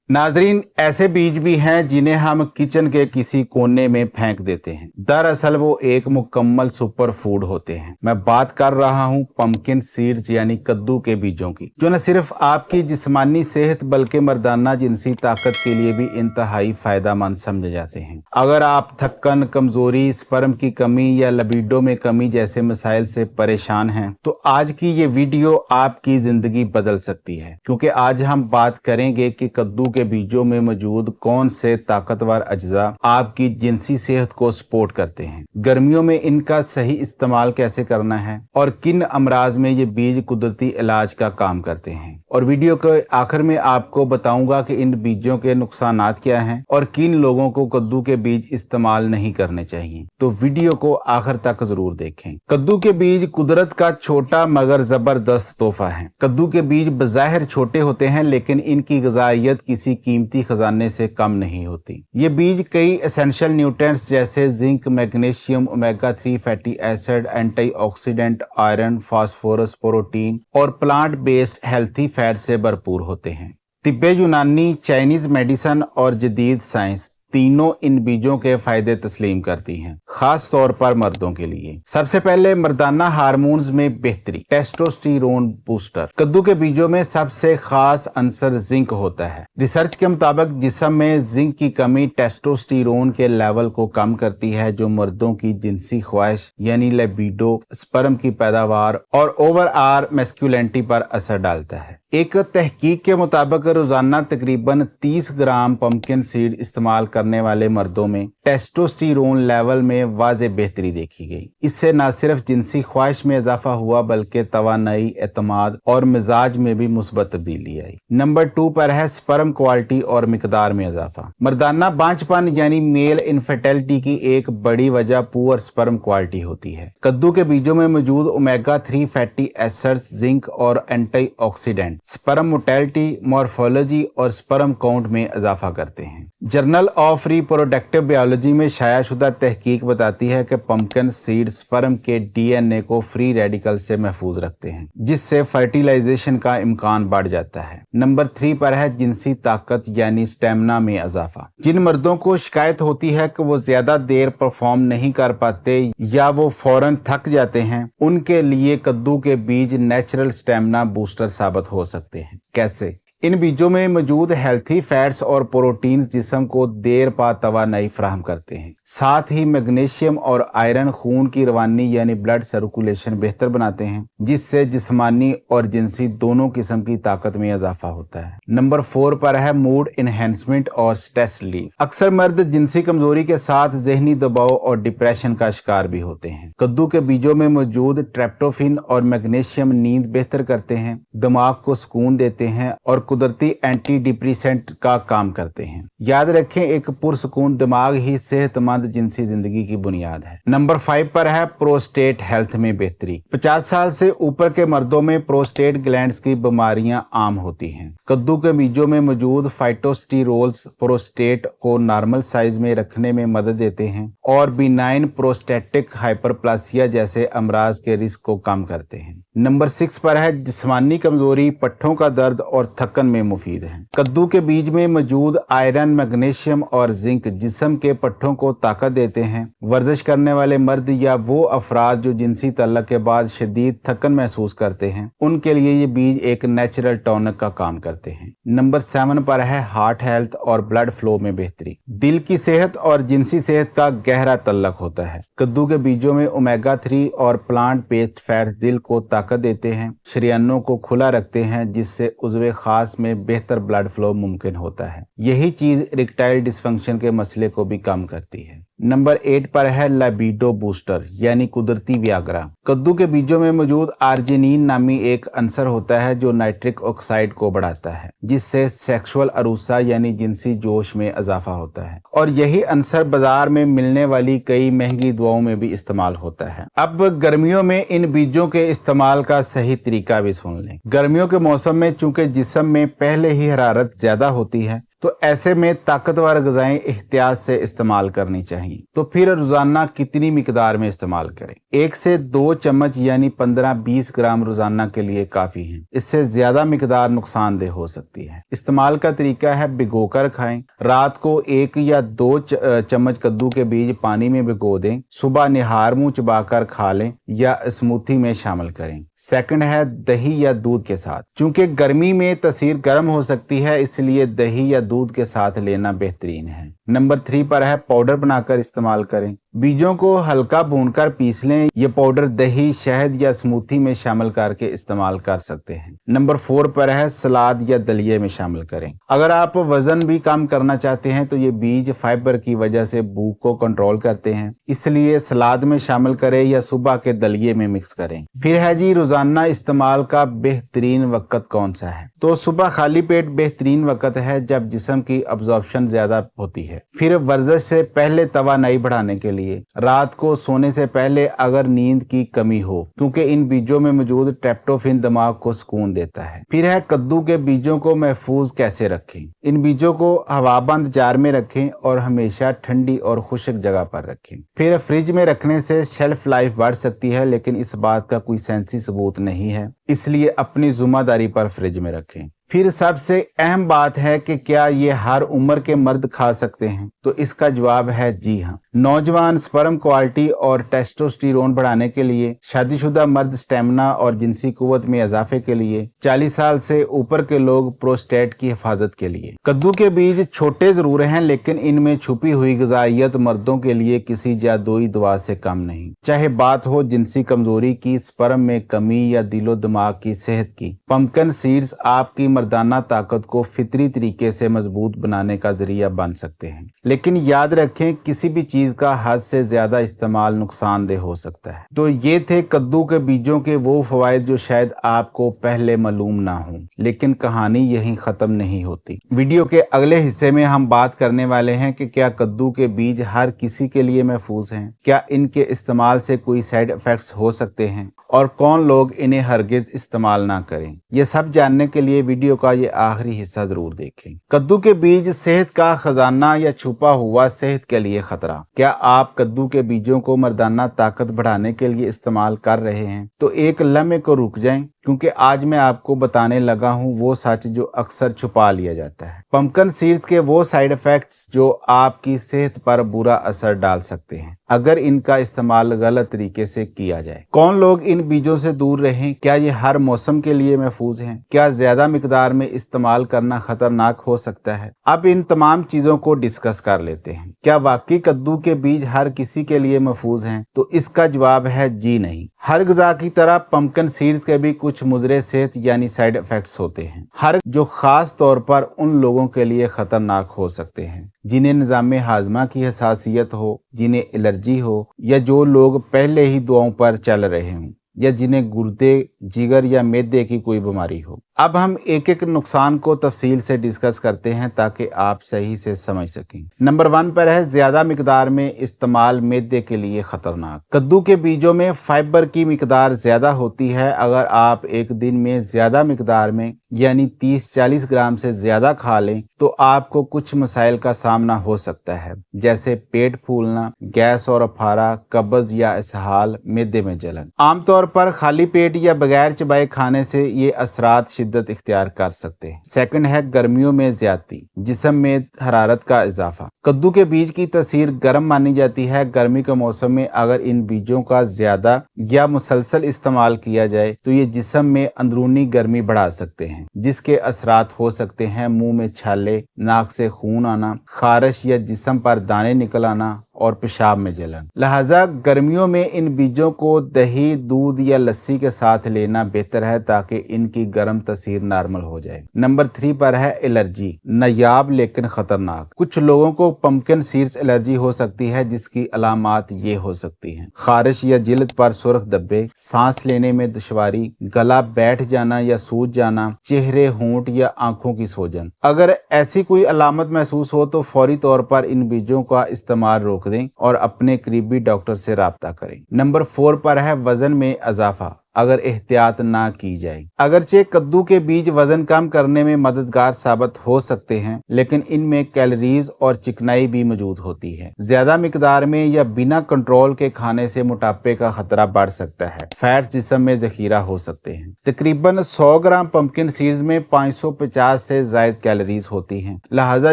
नाजरीन, ऐसे बीज भी हैं जिन्हें हम किचन के किसी कोने में फेंक देते हैं। दरअसल वो एक मुकम्मल सुपर फूड होते हैं। मैं बात कर रहा हूँ पंपकिन सीड्स यानी कद्दू के बीजों की, जो न सिर्फ आपकी जिस्मानी सेहत बल्कि मर्दाना जिनसी ताकत के लिए भी इंतहाई फायदेमंद समझे जाते हैं। अगर आप थक्कन, कमजोरी, स्पर्म की कमी या लिबिडो में कमी जैसे मसाइल से परेशान हैं तो आज की ये वीडियो आपकी जिंदगी बदल सकती है, क्योंकि आज हम बात करेंगे कि कद्दू के बीजों में मौजूद कौन से ताकतवर अज्जा आपकी जिनसी सेहत को सपोर्ट करते हैं, गर्मियों में इनका सही इस्तेमाल कैसे करना है और किन अमराज में ये बीज कुदरती इलाज का काम करते हैं। और वीडियो के आखिर में आपको बताऊंगा कि इन बीजों के नुकसानात क्या हैं और किन लोगों को कद्दू के बीज इस्तेमाल नहीं करने चाहिए। तो वीडियो को आखिर तक जरूर देखें। कद्दू के बीज कुदरत का छोटा मगर जबरदस्त तोहफा है। कद्दू के बीज बज़ाहिर छोटे होते हैं, लेकिन इनकी ग़िज़ाइयत किसी कीमती खजाने से कम नहीं होती। ये बीज कई एसेंशियल न्यूट्रिएंट्स जैसे zinc, magnesium, omega 3 fatty acid, antioxidant, iron, phosphorus, protein और प्लांट बेस्ड हेल्थी फैट से भरपूर होते हैं। तिब्बे यूनानी, चाइनीज मेडिसिन और जदीद साइंस तीनों इन बीजों के फायदे तस्लीम करती हैं, खास तौर पर मर्दों के लिए। सबसे पहले मर्दाना हार्मोन्स में बेहतरी, टेस्टोस्टेरोन बूस्टर। कद्दू के बीजों में सबसे खास अंसर जिंक होता है। रिसर्च के मुताबिक जिस्म में जिंक की कमी टेस्टोस्टेरोन के लेवल को कम करती है, जो मर्दों की जिनसी ख्वाहिश यानी लिबिडो, स्पर्म की पैदावार और ओवरऑल मैस्कुलिनिटी पर असर डालता है। एक तहकीक के मुताबिक रोजाना तकरीबन 30 ग्राम पंपकिन सीड इस्तेमाल करने वाले मर्दों में टेस्टोस्टेरोन लेवल में वाज़े बेहतरी देखी गई। इससे न सिर्फ जिनसी ख्वाहिश में इजाफा हुआ बल्कि तवानाई, एतमाद और मिजाज में भी मुस्बत तब्दीली आई। नंबर 2 पर है स्पर्म क्वालिटी और मिकदार में इजाफा। मर्दाना बांझपन यानी मेल इनफर्टिलिटी की एक बड़ी वजह पुअर स्पर्म क्वालिटी होती है। कद्दू के बीजों में मौजूद ओमेगा 3 फैटी एसिड्स, जिंक और एंटीऑक्सीडेंट स्पर्म मोटेलिटी, मॉर्फोलॉजी और स्पर्म काउंट में इजाफा करते हैं। जर्नल ऑफ रिप्रोडक्टिव बायोलॉजी में शायाशुदा तहकीक बताती है कि पंपकिन सीड स्पर्म के डीएनए को फ्री रेडिकल से महफूज रखते हैं, जिससे फर्टिलाइजेशन का इम्कान बढ़ जाता है। नंबर 3 पर है जिनसी ताकत यानी स्टेमिना में इजाफा। जिन मर्दों को शिकायत होती है कि वो ज्यादा देर परफॉर्म नहीं कर पाते या वो फौरन थक जाते हैं, उनके लिए कद्दू के बीज नेचुरल स्टेमिना बूस्टर साबित हो सकते हैं। कैसे? इन बीजों में मौजूद हेल्थी फैट्स और प्रोटीन जिस्म को देर पा तवानाई फराहम करते हैं। साथ ही मैग्नीशियम और आयरन खून की रवानी यानी ब्लड सर्कुलेशन बेहतर बनाते हैं, जिससे जिस्मानी और जिनसी दोनों किस्म की ताकत में इजाफा होता है। नंबर 4 पर है मूड इनहेंसमेंट और स्ट्रेस रिलीफ। अक्सर मर्द जिनसी कमजोरी के साथ जहनी दबाव और डिप्रेशन का शिकार भी होते हैं। कद्दू के बीजों में मौजूद ट्रिप्टोफैन और मैग्नीशियम नींद बेहतर करते हैं, दिमाग को सुकून देते हैं और कुदरती एंटी डिप्रेसेंट का काम करते हैं। याद रखें, एक पुरसुकून दिमाग ही सेहतमंद जिनसी जिंदगी की बुनियाद है। नंबर 5 पर है प्रोस्टेट हेल्थ में बेहतरी। 50 साल से ऊपर के मर्दों में प्रोस्टेट ग्लैंड्स की बीमारियां आम होती हैं। कद्दू के बीजों में मौजूद फाइटोस्टेरोल्स प्रोस्टेट को नॉर्मल साइज में रखने में मदद देते हैं और बिनाइन प्रोस्टेटिक हाइपरप्लासिया जैसे अमराज के रिस्क को कम करते हैं। नंबर 6 पर है जिस्मानी कमजोरी, पट्ठों का दर्द और थकन में मुफीद है। कद्दू के बीज में मौजूद आयरन, मैग्नीशियम और जिंक जिस्म के पट्ठों को ताकत देते हैं। वर्जिश करने वाले मर्द या वो अफराद जो जिनसी तल्लक के बाद शदीद थकन महसूस करते हैं, उनके लिए ये बीज एक नेचुरल टॉनिक का काम करते हैं। नंबर 7 पर है हार्ट हेल्थ और ब्लड फ्लो में बेहतरी। दिल की सेहत और जिनसी सेहत का गहरा तल्लक होता है। कद्दू के बीजों में ओमेगा 3 और प्लांट बेस्ड फैट्स दिल को ताकत देते हैं, शरीयानों को खुला रखते हैं, जिससे उज़्वे खास में बेहतर ब्लड फ्लो मुमकिन होता है। यही चीज इरेक्टाइल डिसफंक्शन के मसले को भी कम करती है। नंबर 8 पर है लिबिडो बूस्टर यानी कुदरती व्याग्रा। कद्दू के बीजों में मौजूद आर्जिनिन नामी एक अंसर होता है जो नाइट्रिक ऑक्साइड को बढ़ाता है, जिससे सेक्सुअल अरूसा यानी जिनसी जोश में इजाफा होता है, और यही अंसर बाजार में मिलने वाली कई महंगी दवाओं में भी इस्तेमाल होता है। अब गर्मियों में इन बीजों के इस्तेमाल का सही तरीका भी सुन लें। गर्मियों के मौसम में चूंकि जिस्म में पहले ही हरारत ज्यादा होती है, तो ऐसे में ताकतवर ग़िज़ाएं एहतियात से इस्तेमाल करनी चाहिए। तो फिर रोज़ाना कितनी मिकदार में इस्तेमाल करें? 1 से 2 चम्मच यानी 15-20 ग्राम रोज़ाना के लिए काफ़ी है। इससे ज़्यादा मिकदार नुकसानदेह हो सकती है। इस्तेमाल का तरीका है भिगोकर खाएं। रात को 1 या 2 चम्मच कद्दू के बीज पानी में भिगो दें। सुबह निहार मुंह चबाकर खा लें या स्मूथी में शामिल करें। सेकंड है दही या दूध के साथ। चूंकि गर्मी में तसीर गर्म हो सकती है, इसलिए दही या दूध के साथ लेना बेहतरीन है। नंबर 3 पर है पाउडर बनाकर इस्तेमाल करें। बीजों को हल्का भूनकर पीस लें। ये पाउडर दही, शहद या स्मूथी में शामिल करके इस्तेमाल कर सकते हैं। नंबर 4 पर है सलाद या दलिये में शामिल करें। अगर आप वजन भी कम करना चाहते हैं तो ये बीज फाइबर की वजह से भूख को कंट्रोल करते हैं, इसलिए सलाद में शामिल करें या सुबह के दलिये में मिक्स करें। फिर है जी रोजाना इस्तेमाल का बेहतरीन वक्त कौन सा है? तो सुबह खाली पेट बेहतरीन वक्त है जब जिस्म की अब्जॉर्प्शन ज्यादा होती है। फिर वर्जिश से पहले तवानाई बढ़ाने के लिए, रात को सोने से पहले अगर नींद की कमी हो, क्योंकि इन बीजों में मौजूद ट्रिप्टोफैन दिमाग को सुकून देता है। फिर है कद्दू के बीजों को महफूज कैसे रखें? इन बीजों को हवाबंद जार में रखें और हमेशा ठंडी और खुश्क जगह पर रखें। फिर फ्रिज में रखने से शेल्फ लाइफ बढ़ सकती है, लेकिन इस बात का कोई साइंसी सबूत नहीं है, इसलिए अपनी जिम्मेदारी पर फ्रिज में रखें। फिर सबसे अहम बात है कि क्या ये हर उम्र के मर्द खा सकते हैं? तो इसका जवाब है जी हाँ। नौजवान स्पर्म क्वालिटी और टेस्टोस्टेरोन बढ़ाने के लिए, शादीशुदा मर्द स्टेमिना और जिनसी कुव्वत में इजाफे के लिए, 40 साल से ऊपर के लोग प्रोस्टेट की हिफाजत के लिए। कद्दू के बीज छोटे जरूर हैं, लेकिन इनमें छुपी हुई ग़िज़ाइयत मर्दों के लिए किसी जादुई दवा से कम नहीं। चाहे बात हो जिनसी कमजोरी की, स्पर्म में कमी या दिलो दिमाग की सेहत की, पम्पकिन सीड्स आपकी मर्दाना ताकत को फितरी तरीके से मजबूत बनाने का जरिया बन सकते हैं। लेकिन याद रखें, किसी भी चीज का हद से ज्यादा इस्तेमाल नुकसानदेह हो सकता है। तो ये थे कद्दू के बीजों के वो फवायद जो शायद आपको पहले मालूम ना हो, लेकिन कहानी यहीं खत्म नहीं होती। वीडियो के अगले हिस्से में हम बात करने वाले हैं कि क्या कद्दू के बीज हर किसी के लिए महफूज हैं, क्या इनके इस्तेमाल से कोई साइड इफेक्ट्स हो सकते हैं और कौन लोग इन्हें हरगिज इस्तेमाल ना करें। ये सब जानने के लिए वीडियो का ये आखिरी हिस्सा जरूर देखें। कद्दू के बीज सेहत का खजाना या छुपा हुआ सेहत के लिए खतरा। क्या आप कद्दू के बीजों को मर्दाना ताकत बढ़ाने के लिए इस्तेमाल कर रहे हैं? तो एक लम्हे को रुक जाएं, क्योंकि आज मैं आपको बताने लगा हूं वो सच जो अक्सर छुपा लिया जाता है। पम्पकिन सीड्स के वो साइड इफेक्ट्स जो आपकी सेहत पर बुरा असर डाल सकते हैं अगर इनका इस्तेमाल गलत तरीके से किया जाए। कौन लोग इन बीजों से दूर रहें? क्या ये हर मौसम के लिए महफूज हैं? क्या ज्यादा मिकदार में इस्तेमाल करना खतरनाक हो सकता है? अब इन तमाम चीजों को डिस्कस कर लेते हैं। क्या वाकई कद्दू के बीज हर किसी के लिए महफूज हैं? तो इसका जवाब है जी नहीं। हर ग़िज़ा की तरह पम्पकिन सीड्स के भी कुछ मुज़रे सेहत यानी साइड इफेक्ट्स होते हैं, हर जो खास तौर पर उन लोगों के लिए खतरनाक हो सकते हैं जिन्हें निज़ाम हाजमा की हसासियत हो, जिन्हें एलर्जी हो, या जो लोग पहले ही दवाओं पर चल रहे हों, या जिन्हें गुर्दे, जिगर या मैदे की कोई बीमारी हो। अब हम एक एक नुकसान को तफसील से डिस्कस करते हैं ताकि आप सही से समझ सकें। नंबर 1 पर है ज्यादा मिकदार में इस्तेमाल मैदे के लिए खतरनाक। कद्दू के बीजों में फाइबर की मिकदार ज्यादा होती है। अगर आप एक दिन में ज्यादा मिकदार में यानी 30-40 ग्राम से ज्यादा खा लें तो आपको कुछ मसाइल का सामना हो सकता है, जैसे पेट फूलना, गैस और अफारा, कब्ज या इसहाल, मैदे में जलन। आमतौर पर खाली पेट या बगैर चबाए खाने से ये असरात शिद्दत इख्तियार कर सकते हैं। सेकंड है गर्मियों में ज्यादती, जिस्म में हरारत का इजाफा। कद्दू के बीज की तसीर गर्म मानी जाती है। गर्मी के मौसम में अगर इन बीजों का ज्यादा या मुसलसल इस्तेमाल किया जाए तो ये जिस्म में अंदरूनी गर्मी बढ़ा सकते हैं, जिसके असरात हो सकते हैं मुंह में छाले, नाक से खून आना, खारिश या जिस्म पर दाने निकल आना और पेशाब में जलन। लिहाजा गर्मियों में इन बीजों को दही, दूध या लस्सी के साथ लेना बेहतर है ताकि इनकी गर्म तसीर नॉर्मल हो जाए। नंबर 3 पर है एलर्जी, नायाब लेकिन खतरनाक। कुछ लोगों को पम्पकिन सीड्स एलर्जी हो सकती है, जिसकी अलामात ये हो सकती हैं: खारिश या जिल्द पर सुर्ख धब्बे, सांस लेने में दुश्वारी, गला बैठ जाना या सूज जाना, चेहरे, होंठ या आंखों की सोजन। अगर ऐसी कोई अलामत महसूस हो तो फौरी तौर पर इन बीजों का इस्तेमाल रोक दें और अपने करीबी डॉक्टर से राब्ता करें। नंबर 4 पर है वजन में इजाफा। अगर एहतियात ना की जाए। अगरचे कद्दू के बीज वजन कम करने में मददगार साबित हो सकते हैं, लेकिन इनमें कैलोरीज और चिकनाई भी मौजूद होती है। ज्यादा मिकदार में या बिना कंट्रोल के खाने से मोटापे का खतरा बढ़ सकता है। फैट जिस्म में जखीरा हो सकते हैं। तकरीबन 100 ग्राम पंपकिन सीड्स में 550 से ज्यादा कैलोरीज होती हैं। लिहाजा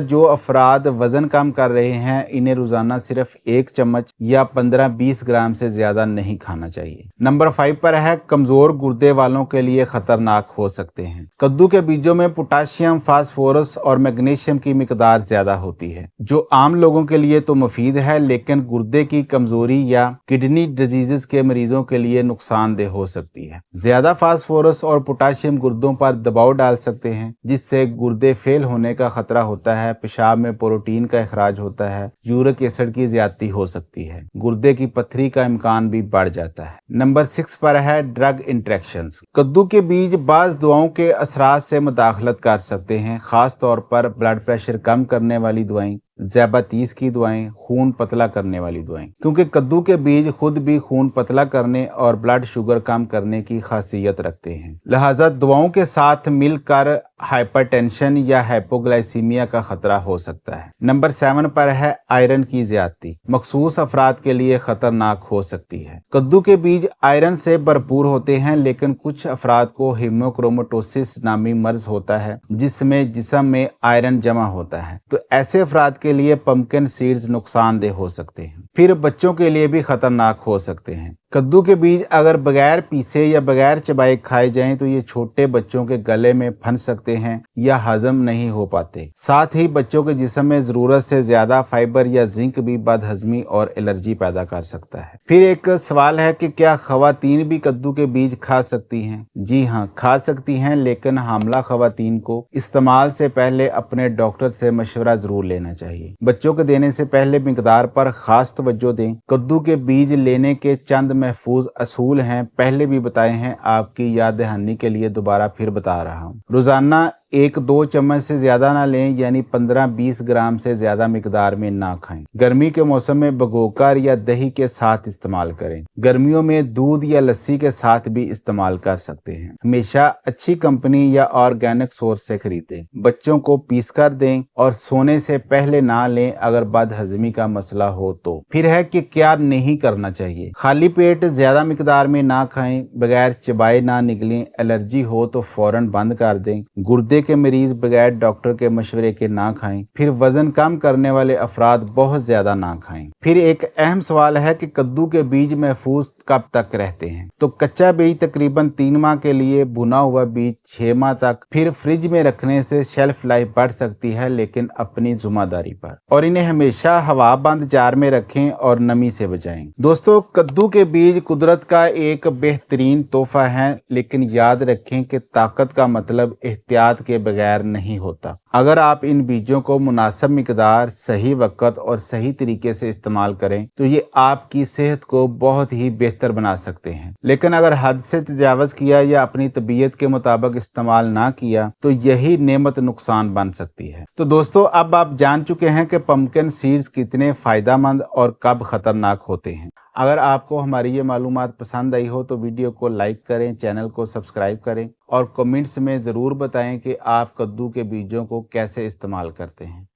जो अफराद वजन कम कर रहे हैं, इन्हें रोजाना सिर्फ 1 चम्मच या 15-20 ग्राम से ज्यादा नहीं खाना चाहिए। नंबर 5 पर है कमजोर गुर्दे वालों के लिए खतरनाक हो सकते हैं। कद्दू के बीजों में पोटाशियम, फास्फोरस और मैग्नीशियम की मिकदार ज्यादा होती है, जो आम लोगों के लिए तो मुफीद है, लेकिन गुर्दे की कमजोरी या किडनी डिजीजेस के मरीजों के लिए नुकसानदेह हो सकती है। ज्यादा फास्फोरस और पोटाशियम गुर्दों पर दबाव डाल सकते हैं, जिससे गुर्दे फेल होने का खतरा होता है। पेशाब में प्रोटीन का इखराज होता है। यूरिक एसिड की ज्यादती हो सकती है। गुर्दे की पथरी का इम्कान भी बढ़ जाता है। नंबर 6 पर है ड्रग इंटरेक्शंस। कद्दू के बीज बाज दवाओं के असरात से मुदाखलत कर सकते हैं, खास तौर पर ब्लड प्रेशर कम करने वाली दवाएं, ज़्याबातीस की दवाएं, खून पतला करने वाली दवाएं, क्योंकि कद्दू के बीज खुद भी खून पतला करने और ब्लड शुगर कम करने की खासियत रखते हैं। लिहाजा दवाओं के साथ मिलकर हाइपरटेंशन या हाइपोग्लाइसीमिया का खतरा हो सकता है। नंबर 7 पर है आयरन की ज्यादती। मखसूस अफराद के लिए खतरनाक हो सकती है। कद्दू के बीज आयरन से भरपूर होते हैं, लेकिन कुछ अफराद को हीमोक्रोमेटोसिस नामी मर्ज होता है, जिसमें जिस्म में आयरन जमा होता है। तो ऐसे अफराद के लिए पंपकिन सीड्स नुकसानदेह हो सकते हैं। फिर बच्चों के लिए भी खतरनाक हो सकते हैं। कद्दू के बीज अगर बगैर पीसे या बगैर चबाए खाए जाएं तो ये छोटे बच्चों के गले में फंस सकते हैं या हजम नहीं हो पाते। साथ ही बच्चों के जिस्म में जरूरत से ज्यादा फाइबर या जिंक भी बदहजमी और एलर्जी पैदा कर सकता है। फिर एक सवाल है कि क्या खवातीन भी कद्दू के बीज खा सकती हैं? जी हाँ, खा सकती हैं, लेकिन हामला खवातीन को इस्तेमाल से पहले अपने डॉक्टर से मशवरा जरूर लेना चाहिए। बच्चों को देने से पहले मिकदार पर खास तवज्जो दें। कद्दू के बीज लेने के चंद महफूज असूल हैं, पहले भी बताए हैं, आपकी याद दहानी के लिए दोबारा फिर बता रहा हूँ। रोजाना 1-2 चम्मच से ज्यादा ना लें, यानी 15-20 ग्राम से ज्यादा मिकदार में ना खाएं। गर्मी के मौसम में भिगोकर या दही के साथ इस्तेमाल करें। गर्मियों में दूध या लस्सी के साथ भी इस्तेमाल कर सकते हैं। हमेशा अच्छी कंपनी या ऑर्गेनिक सोर्स से खरीदें। बच्चों को पीस कर दें और सोने से पहले ना लें अगर बदहजमी का मसला हो तो। फिर है कि क्या नहीं करना चाहिए। खाली पेट ज्यादा मिकदार में ना खाएं, बगैर चबाए ना निगलें, एलर्जी हो तो फौरन बंद कर दें। गुर्दे के मरीज बगैर डॉक्टर के मशवरे के ना खाएं। फिर वजन कम करने वाले अफराद बहुत ज्यादा ना खाएं। फिर एक अहम सवाल है कि कद्दू के बीज महफूज कब तक रहते हैं? तो कच्चा बीज तकरीबन 3 माह के लिए, भुना हुआ बीज 6 माह तक। फिर फ्रिज में रखने से शेल्फ लाइफ बढ़ सकती है, लेकिन अपनी जिम्मेदारी पर। और इन्हें हमेशा हवा बंद जार में रखें और नमी से बचाएं। दोस्तों, कद्दू के बीज कुदरत का एक बेहतरीन तोहफा है, लेकिन याद रखें कि ताकत का मतलब एहतियात के बगैर नहीं होता। अगर आप इन बीजों को मुनासिब मिकदार, सही वक्त और सही तरीके से इस्तेमाल करें तो ये आपकी सेहत को बहुत ही बेहतर बना सकते हैं। लेकिन अगर हद से तजावज किया या अपनी तबीयत के मुताबिक इस्तेमाल ना किया तो यही नेमत नुकसान बन सकती है। तो दोस्तों, अब आप जान चुके हैं कि पंपकिन सीड्स कितने फायदेमंद और कब खतरनाक होते हैं। अगर आपको हमारी ये मालूमात पसंद आई हो तो वीडियो को लाइक करें, चैनल को सब्सक्राइब करें और कमेंट्स में ज़रूर बताएं कि आप कद्दू के बीजों को कैसे इस्तेमाल करते हैं।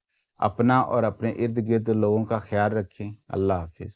अपना और अपने इर्द गिर्द लोगों का ख्याल रखें। अल्लाह हाफिज़।